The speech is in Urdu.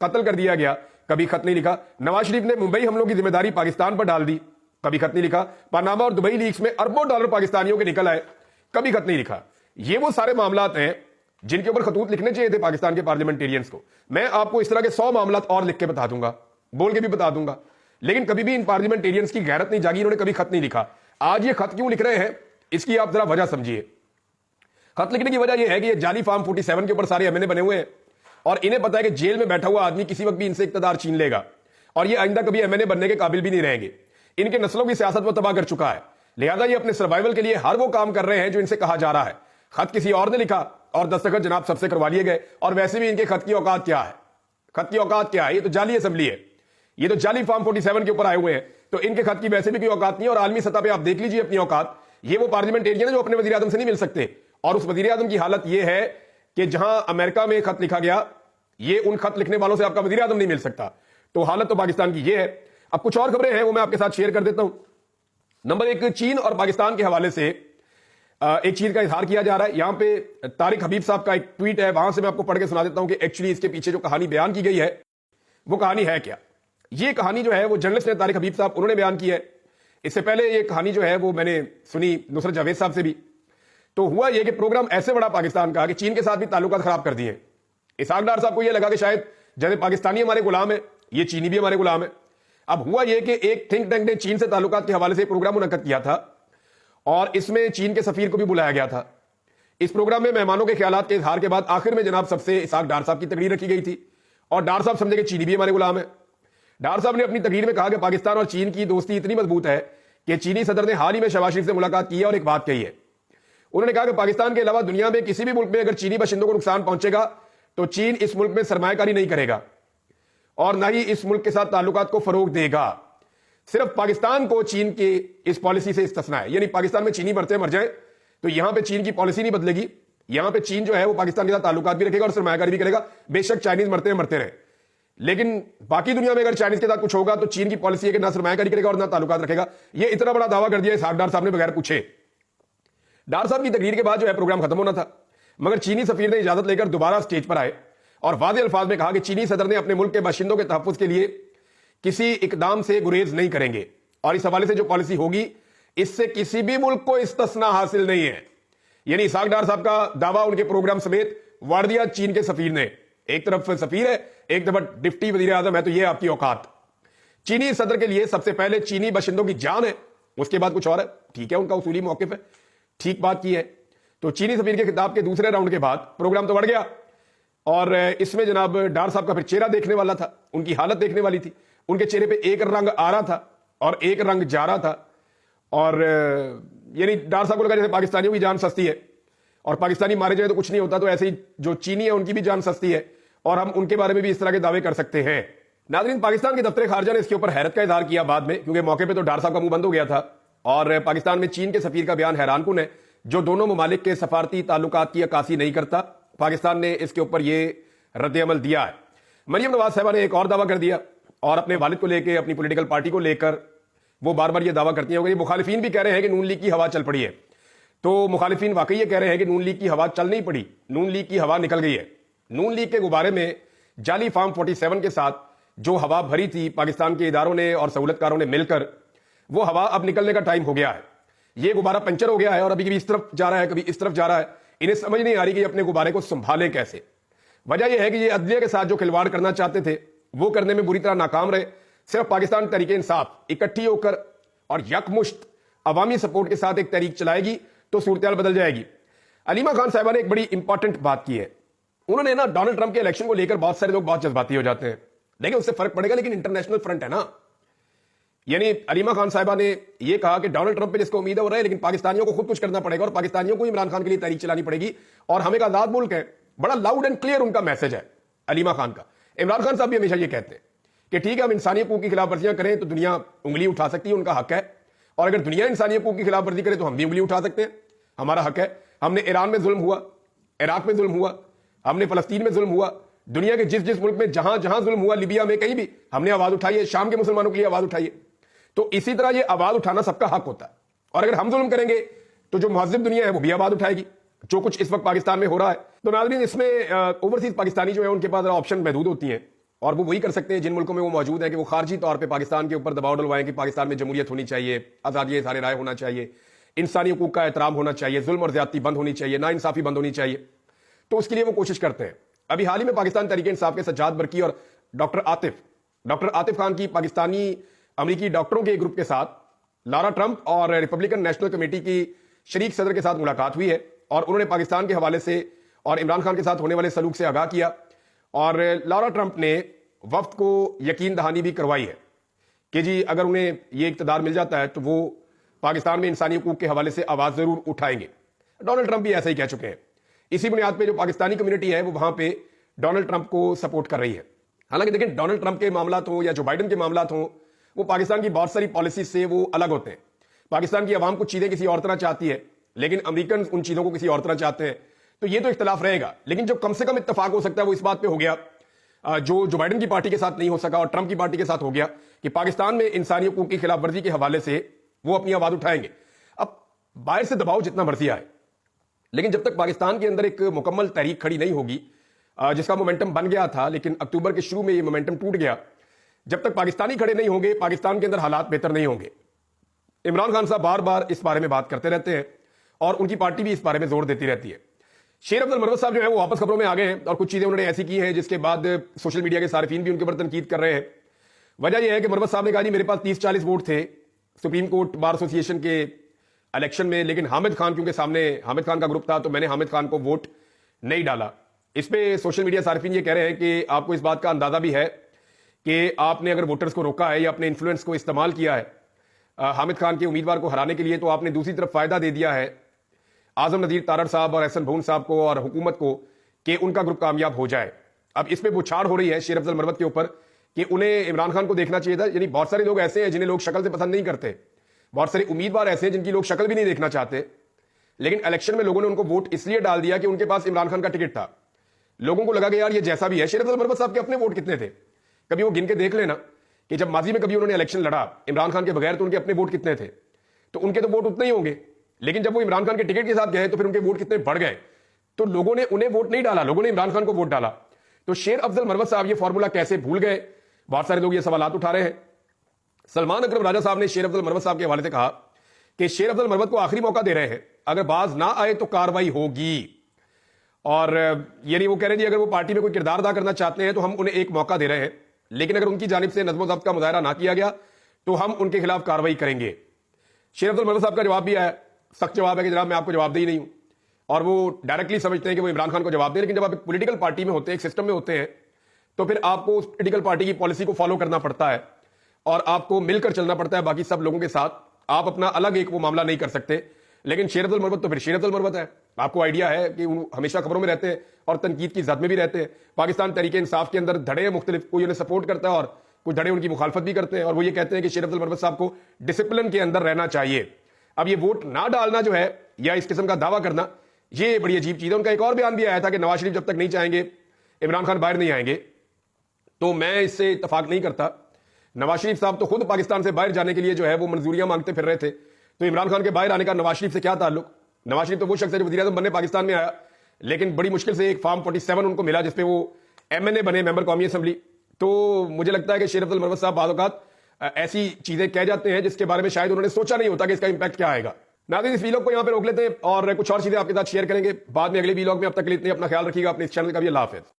قتل کر دیا گیا, کبھی خط نہیں لکھا. نواز شریف نے ممبئی حملوں کی ذمہ داری پاکستان پر ڈال دی, کبھی خط نہیں لکھا. پاناما اور دبئی لیکس میں اربوں ڈالر پاکستانیوں کے نکل آئے, کبھی خط نہیں لکھا. یہ وہ سارے معاملات ہیں جن کے اوپر خطوط لکھنے چاہیے تھے پاکستان کے پارلیمنٹیرینز کو. میں آپ کو اس طرح کے 100 معاملات اور لکھ کے بتا دوں گا, بول کے بھی بتا دوں گا, لیکن کبھی بھی ان پارلیمنٹیرینز کی غیرت نہیں جاگی, انہوں نے کبھی خط نہیں لکھا. آج یہ خط کیوں لکھ رہے ہیں اس کی آپ ذرا وجہ سمجھیے. خط لکھنے کی وجہ یہ ہے کہ یہ جعلی فارم 47 کے اوپر سارے ایم این اے بنے ہوئے ہیں, اور انہیں پتا ہے کہ جیل میں بیٹھا ہوا آدمی کسی وقت بھی ان سے اقتدار چھین لے گا, اور یہ آئندہ کبھی ایم این اے بننے کے قابل بھی نہیں رہیں گے. ان کے نسلوں کی سیاست وہ تباہ کر چکا ہے, لہذا یہ اپنے سروائیول کے لیے ہر وہ کام کر رہے ہیں جو ان سے کہا جا رہا ہے. خط کسی اور نے لکھا اور دستخط جناب سب سے کروا لیے گئے, اور ویسے بھی ان کے خط کی اوقات کیا ہے, خط کی اوقات کیا ہے؟ یہ تو جعلی اسمبلی ہے, یہ تو جعلی فارم 47 کے اوپر آئے ہوئے ہیں, تو ان کے خط کی ویسے بھی کوئی اوقات نہیں. اور عالمی سطح پہ آپ دیکھ لیجئے اپنی اوقات. یہ وہ پارلیمنٹیرین ہیں جو اپنے وزیر اعظم سے نہیں مل سکتے, اور اس وزیر اعظم کی حالت یہ ہے کہ جہاں امریکہ میں خط لکھا گیا, یہ ان خط لکھنے والوں سے آپ کا وزیر اعظم نہیں مل سکتا. تو حالت تو پاکستان کی یہ ہے. اب کچھ اور خبریں ہیں وہ میں آپ کے ساتھ شیئر کر دیتا ہوں. نمبر 1, چین اور پاکستان کے حوالے سے ایک چیز کا اظہار کیا جا رہا ہے. یہاں پہ طارق حبیب صاحب کا ایک ٹویٹ ہے, وہاں سے میں آپ کو پڑھ کے سنا دیتا ہوں کہ ایکچولی اس کے پیچھے جو کہانی بیان کی گئی ہے وہ کہانی ہے کیا. یہ کہانی جو ہے وہ جرنلسٹ نے طارق حبیب صاحب انہوں نے بیان کی ہے. اس سے پہلے یہ کہانی جو ہے وہ میں نے سنی نصرت جاوید صاحب سے بھی. تو ہوا یہ کہ پروگرام ایسے بڑا پاکستان کا کہ چین کے ساتھ بھی تعلقات خراب کر دیے. اسحاق ڈار صاحب کو یہ لگا کہ شاید جیسے پاکستانی ہمارے غلام ہے, یہ چینی بھی ہمارے غلام ہے. اب ہوا یہ کہ ایک تھنک ٹینک نے چین سے تعلقات کے حوالے سے پروگرام منعقد کیا تھا, اور اس میں چین کے سفیر کو بھی بلایا گیا تھا. اس پروگرام میں مہمانوں کے خیالات کے اظہار کے بعد آخر میں جناب سب سے اسحاق ڈار صاحب کی تقریر رکھی گئی تھی, اور ڈار صاحب سمجھے کہ چینی بھی ہمارے غلام ہے. ڈار صاحب نے اپنی تقریر میں کہا کہ پاکستان اور چین کی دوستی اتنی مضبوط ہے کہ چینی صدر نے حال ہی میں شہباز شریف سے ملاقات کی ہے اور ایک بات کہی ہے. انہوں نے کہا کہ پاکستان کے علاوہ دنیا میں کسی بھی ملک میں اگر چینی باشندوں کو نقصان پہنچے گا تو چین اس ملک میں سرمایہ کاری نہیں کرے گا, اور نہ ہی اس ملک کے ساتھ تعلقات کو فروغ دے گا. صرف پاکستان کو چین کی اس پالیسی سے استثناء ہے, یعنی پاکستان میں چینی مرتے مر جائیں تو یہاں پہ چین کی پالیسی نہیں بدلے گی. یہاں پہ چین جو ہے وہ پاکستان کے ساتھ تعلقات بھی رکھے گا اور سرمایہ کاری بھی کرے گا. بے شک چائنیز مرتے رہے, لیکن باقی دنیا میں اگر چائنیز کے ساتھ کچھ ہوگا تو چین کی پالیسی ہے کہ نہ سرمایہ کاری کرے گا اور نہ تعلقات رکھے گا. یہ اتنا بڑا دعویٰ کر دیا اسحاق ڈار صاحب نے بغیر پوچھے. ڈار صاحب کی تقریر کے بعد جو ہے پروگرام ختم ہونا تھا, مگر چینی سفیر نے اجازت لے کر دوبارہ سٹیج پر آئے اور واضح الفاظ میں کہا کہ چینی صدر نے اپنے ملک کے باشندوں کے تحفظ کے لیے کسی اقدام سے گریز نہیں کریں گے, اور اس حوالے سے جو پالیسی ہوگی اس سے کسی بھی ملک کو استثناء حاصل نہیں ہے. یعنی اسحاق ڈار صاحب کا دعویٰ ان کے پروگرام سمیت واڑ دیا چین کے سفیر نے. ایک طرف سفیر ہے, ایک طرف ڈپٹی وزیر اعظم ہے, تو یہ آپ کی اوقات. چینی صدر کے لیے سب سے پہلے چینی باشندوں کی جان ہے, اس کے بعد کچھ اور ہے. ٹھیک ہے, ان کا اصولی موقف ہے, ٹھیک بات کی ہے. تو چینی سفیر کے خطاب کے دوسرے راؤنڈ کے بعد پروگرام تو بڑھ گیا, اور اس میں جناب ڈار صاحب کا پھر چہرہ دیکھنے والا تھا, ان کی حالت دیکھنے والی تھی. ان کے چہرے پہ ایک رنگ آ رہا تھا اور ایک رنگ جا رہا تھا, اور یعنی ڈار صاحب کو لگا جیسے پاکستانیوں کی جان سستی ہے اور پاکستانی مارے جائے تو کچھ نہیں ہوتا, تو ایسے ہی جو چینی ہے ان کی بھی جان سستی ہے اور ہم ان کے بارے میں بھی اس طرح کے دعوے کر سکتے ہیں. ناظرین, پاکستان کے دفتر خارجہ نے اس کے اوپر حیرت کا اظہار کیا بعد میں, کیونکہ موقع پہ تو ڈار صاحب کا منہ بند ہو گیا تھا, اور پاکستان میں چین کے سفیر کا بیان حیران کن ہے جو دونوں ممالک کے سفارتی تعلقات کی عکاسی نہیں کرتا. پاکستان نے اس کے اوپر یہ رد عمل دیا ہے. مریم نواز صاحبہ نے ایک اور دعویٰ کر دیا, اور اپنے والد کو لے کے, اپنی پولیٹیکل پارٹی کو لے کر وہ بار بار یہ دعویٰ کرتی ہیں. مخالفین بھی کہہ رہے ہیں کہ نون لیگ کی ہوا چل پڑی ہے, تو مخالفین واقعی یہ کہہ رہے ہیں کہ نون لیگ کی ہوا چل نہیں پڑی, نون لیگ کی ہوا نکل گئی ہے. نون لیگ کے غبارے میں جعلی فارم 47 کے ساتھ جو ہوا بھری تھی پاکستان کے اداروں نے اور سہولت کاروں نے مل کر, وہ ہوا اب نکلنے کا ٹائم ہو گیا ہے. یہ غبارہ پنچر ہو گیا ہے اور ابھی کبھی اس طرف جا رہا ہے, کبھی اس طرف جا رہا ہے. انہیں سمجھ نہیں آ رہی کہ اپنے غبارے کو سنبھالیں کیسے. وجہ یہ ہے کہ یہ عدلیہ کے ساتھ جو کھلواڑ کرنا چاہتے تھے وہ کرنے میں بری طرح ناکام رہے. صرف پاکستان تحریک انصاف اکٹھی ہو کر اور یکمشت عوامی سپورٹ کے ساتھ ایک تحریک چلائے گی تو صورتحال بدل جائے گی. علیمہ خان صاحبہ نے ایک بڑی امپورٹنٹ بات کی ہے. انہوں نے نا ڈونلڈ ٹرمپ کے الیکشن کو لے کر بہت سارے لوگ بہت جذباتی ہو جاتے ہیں, دیکھیں اس سے فرق پڑے گا, لیکن انٹرنیشنل فرنٹ ہے نا. یعنی علیمہ خان صاحبہ نے یہ کہا کہ ڈونلڈ ٹرمپ پہ جس کو امید ہو رہا ہے, لیکن پاکستانیوں کو خود کچھ کرنا پڑے گا اور پاکستانیوں کو عمران خان کے لیے تحریک چلانی پڑے گی, اور ہم ایک آزاد ملک ہے. بڑا لاؤڈ اینڈ کلیئر ان کا میسج ہے علیمہ خان کا. عمران خان صاحب بھی ہمیشہ یہ کہتے ہیں کہ ٹھیک ہے ہم انسانی حقوق کی خلاف ورزیاں کریں تو دنیا انگلی اٹھا سکتی ہے, ان کا حق ہے, اور اگر دنیا انسانی حقوق کی خلاف ورزی کرے تو ہم بھی انگلی اٹھا سکتے ہیں, ہمارا حق ہے. ہم نے ایران میں ظلم ہوا, عراق میں ظلم ہوا, ہم نے فلسطین میں ظلم ہوا, دنیا کے جس ملک میں جہاں جہاں ظلم ہوا, لیبیا میں کہیں بھی ہم نے آواز اٹھائی ہے, شام کے مسلمانوں کے لیے آواز اٹھائی ہے. تو اسی طرح یہ آواز اٹھانا سب کا حق ہوتا ہے, اور اگر ہم ظلم کریں گے تو جو مہذب دنیا ہے وہ بھی آواز اٹھائے گی, جو کچھ اس وقت پاکستان میں ہو رہا ہے. تو ناظرین, اس میں اوورسیز پاکستانی جو ہے ان کے پاس آپشن محدود ہوتی ہیں, اور وہ وہی کر سکتے ہیں جن ملکوں میں وہ موجود ہیں کہ وہ خارجی طور پہ پاکستان کے اوپر دباؤ ڈلوائیں کہ پاکستان میں جمہوریت ہونی چاہیے، آزادی اظہار رائے ہونا چاہیے، انسانی حقوق کا احترام ہونا چاہیے، ظلم اور زیادتی بند ہونی چاہیے، ناانصافی بند ہونی چاہیے. تو اس کے لیے وہ کوشش کرتے ہیں. ابھی حال ہی میں پاکستان تحریک انصاف کے سجاد برقی اور ڈاکٹر عاطف خان کی پاکستانی امریکی ڈاکٹروں کے گروپ کے ساتھ لارا ٹرمپ اور ریپبلکن نیشنل کمیٹی کی شریک صدر کے ساتھ ملاقات ہوئی ہے، اور انہوں نے پاکستان کے حوالے سے اور عمران خان کے ساتھ ہونے والے سلوک سے آگاہ کیا. اور لارا ٹرمپ نے وفد کو یقین دہانی بھی کروائی ہے کہ جی اگر انہیں یہ اقتدار مل جاتا ہے تو وہ پاکستان میں انسانی حقوق کے حوالے سے آواز ضرور اٹھائیں گے. ڈونلڈ ٹرمپ بھی ایسا ہی کہہ چکے ہیں. اسی بنیاد پہ جو پاکستانی کمیونٹی ہے وہ وہاں پہ ڈونلڈ ٹرمپ کو سپورٹ کر رہی ہے. حالانکہ دیکھیں ڈونلڈ ٹرمپ کے معاملات ہوں یا جو بائیڈن کے معاملات ہوں، وہ پاکستان کی بہت ساری پالیسیز سے وہ الگ ہوتے ہیں. پاکستان کی عوام کچھ چیزیں کسی اور طرح چاہتی ہے، لیکن امریکن ان چیزوں کو کسی اور طرح چاہتے ہیں. تو یہ تو اختلاف رہے گا، لیکن جو کم سے کم اتفاق ہو سکتا ہے وہ اس بات پہ ہو گیا جو بائیڈن کی پارٹی کے ساتھ نہیں ہو سکا اور ٹرمپ کی پارٹی کے ساتھ ہو گیا، کہ پاکستان میں انسانی حقوق کی خلاف ورزی کے حوالے سے وہ اپنی آواز اٹھائیں گے. اب باہر سے دباؤ جتنا مرضی آئے، لیکن جب تک پاکستان کے اندر ایک مکمل تحریک کھڑی نہیں ہوگی جس کا مومنٹم بن گیا تھا، لیکن اکتوبر کے شروع میں یہ مومنٹم ٹوٹ گیا، جب تک پاکستانی کھڑے نہیں ہوں گے پاکستان کے اندر حالات بہتر نہیں ہوں گے. عمران خان صاحب بار بار اس بارے میں بات کرتے رہتے ہیں اور ان کی پارٹی بھی اس بارے میں زور دیتی رہتی ہے. شیر عبد المروت صاحب جو ہے وہ واپس خبروں میں آ گئے ہیں اور کچھ چیزیں انہوں نے ایسی کی ہیں جس کے بعد سوشل میڈیا کے صارفین بھی ان کے اوپر تنقید کر رہے ہیں. وجہ یہ ہے کہ مروت صاحب نے کہا جی میرے پاس 30-40 ووٹ تھے سپریم کورٹ بار ایسوسی ایشن کے الیکشن میں، لیکن حامد خان کیونکہ سامنے حامد خان کا گروپ تھا تو میں نے حامد خان کو ووٹ نہیں ڈالا. اس پہ سوشل میڈیا صارفین یہ کہہ رہے ہیں کہ آپ کو اس بات کا اندازہ بھی ہے کہ آپ نے اگر ووٹرز کو روکا ہے یا اپنے انفلوئنس کو استعمال کیا ہے حامد خان کے امیدوار کو ہرانے کے لیے، تو آپ نے دوسری طرف فائدہ دے دیا ہے اعظم نذیر تارڑ صاحب اور احسن بھون صاحب کو اور حکومت کو کہ ان کا گروپ کامیاب ہو جائے. اب اس پہ بچھاڑ ہو رہی ہے شیر افضل مروت کے اوپر کہ انہیں عمران خان کو دیکھنا چاہیے تھا. یعنی بہت سارے لوگ ایسے ہیں جنہیں لوگ شکل سے پسند نہیں کرتے، بہت سارے امیدوار ایسے ہیں جن کی لوگ شکل بھی نہیں دیکھنا چاہتے، لیکن الیکشن میں لوگوں نے ان کو ووٹ اس لیے ڈال دیا کہ ان کے پاس عمران خان کا ٹکٹ تھا. لوگوں کو لگا کہ یار یہ جیسا بھی ہے. شیر افضل مروت صاحب کے اپنے ووٹ کتنے تھے؟ کبھی وہ گن کے دیکھ لینا کہ جب ماضی میں کبھی انہوں نے الیکشن لڑا عمران خان کے بغیر تو ان کے اپنے ووٹ کتنے تھے. تو ان کے تو ووٹ اتنے ہی ہوں گے، لیکن جب وہ عمران خان کے ٹکٹ کے ساتھ گئے تو پھر ان کے ووٹ کتنے بڑھ گئے. تو لوگوں نے انہیں ووٹ نہیں ڈالا، لوگوں نے عمران خان کو ووٹ ڈالا. تو شیر افضل مروت صاحب یہ فارمولا کیسے بھول گئے؟ بہت سارے لوگ یہ سوالات اٹھا رہے ہیں. سلمان اکرم راجہ صاحب نے شیر افضل مروت صاحب کے حوالے سے کہا کہ شیر افضل مروت کو آخری موقع دے رہے ہیں، اگر باز نہ آئے تو کاروائی ہوگی. اور یعنی وہ کہہ رہے ہیں اگر وہ پارٹی میں کوئی کردار ادا کرنا چاہتے ہیں تو ہم انہیں ایک موقع دے رہے ہیں، لیکن اگر ان کی جانب سے نظم و ضبط کا مظاہرہ نہ کیا گیا تو ہم ان کے خلاف کاروائی کریں گے. شیر افضل مروت صاحب کا جواب بھی آیا، سخت جواب ہے کہ جناب میں آپ کو جواب دے ہی نہیں ہوں. اور وہ ڈائریکٹلی سمجھتے ہیں کہ وہ عمران خان کو جواب دیں، لیکن جب آپ ایک پولیٹیکل پارٹی میں ہوتے ہیں، ایک سسٹم میں ہوتے ہیں، تو پھر آپ کو اس پولیٹیکل پارٹی کی پالیسی کو فالو کرنا پڑتا ہے اور آپ کو مل کر چلنا پڑتا ہے باقی سب لوگوں کے ساتھ. آپ اپنا الگ ایک وہ معاملہ نہیں کر سکتے. لیکن شیر افضل مروت تو پھر شیر افضل مروت ہے. آپ کو آئیڈیا ہے کہ وہ ہمیشہ خبروں میں رہتے ہیں اور تنقید کی زد میں بھی رہتے ہیں. پاکستان تحریک انصاف کے اندر دھڑے مختلف، کوئی انہیں سپورٹ کرتا ہے اور کچھ دھڑے ان کی مخالفت بھی کرتے ہیں، اور وہ یہ کہتے ہیں کہ شیر افضل مروت صاحب کو ڈسپلن کے اندر رہنا چاہیے. اب یہ ووٹ نہ ڈالنا جو ہے یا اس قسم کا دعویٰ کرنا یہ بڑی عجیب چیز ہے. ان کا ایک اور بیان بھی آیا تھا کہ نواز شریف جب تک نہیں چاہیں گے عمران خان باہر نہیں آئیں گے. تو میں اس سے اتفاق نہیں کرتا. نواز شریف صاحب تو خود پاکستان سے باہر جانے کے لیے جو ہے وہ منظوریاں مانگتے پھر رہے تھے، تو عمران خان کے باہر آنے کا نواز شریف سے کیا تعلق؟ نواز شریف تو وہ شخص ہے جو وزیر اعظم بننے پاکستان میں آیا، لیکن بڑی مشکل سے ایک فارم 47 ان کو ملا جس پہ وہ MNA بنے، ممبر قومی اسمبلی. تو مجھے لگتا ہے کہ شیر افضل مروت صاحب بعض اوقات ایسی چیزیں کہہ جاتے ہیں جس کے بارے میں شاید انہوں نے سوچا نہیں ہوتا کہ اس کا امپیکٹ کیا آئے گا. ناظرین اس ویلاگ کو یہاں پہ روک لیتے ہیں اور کچھ اور چیزیں آپ کے ساتھ شیئر کریں گے بعد میں اگلے ویلاگ میں. اب تک کے لیے اتنے، اپنا خیال رکھیے گا، اپنے اس چینل کا بھی. اللہ حافظ.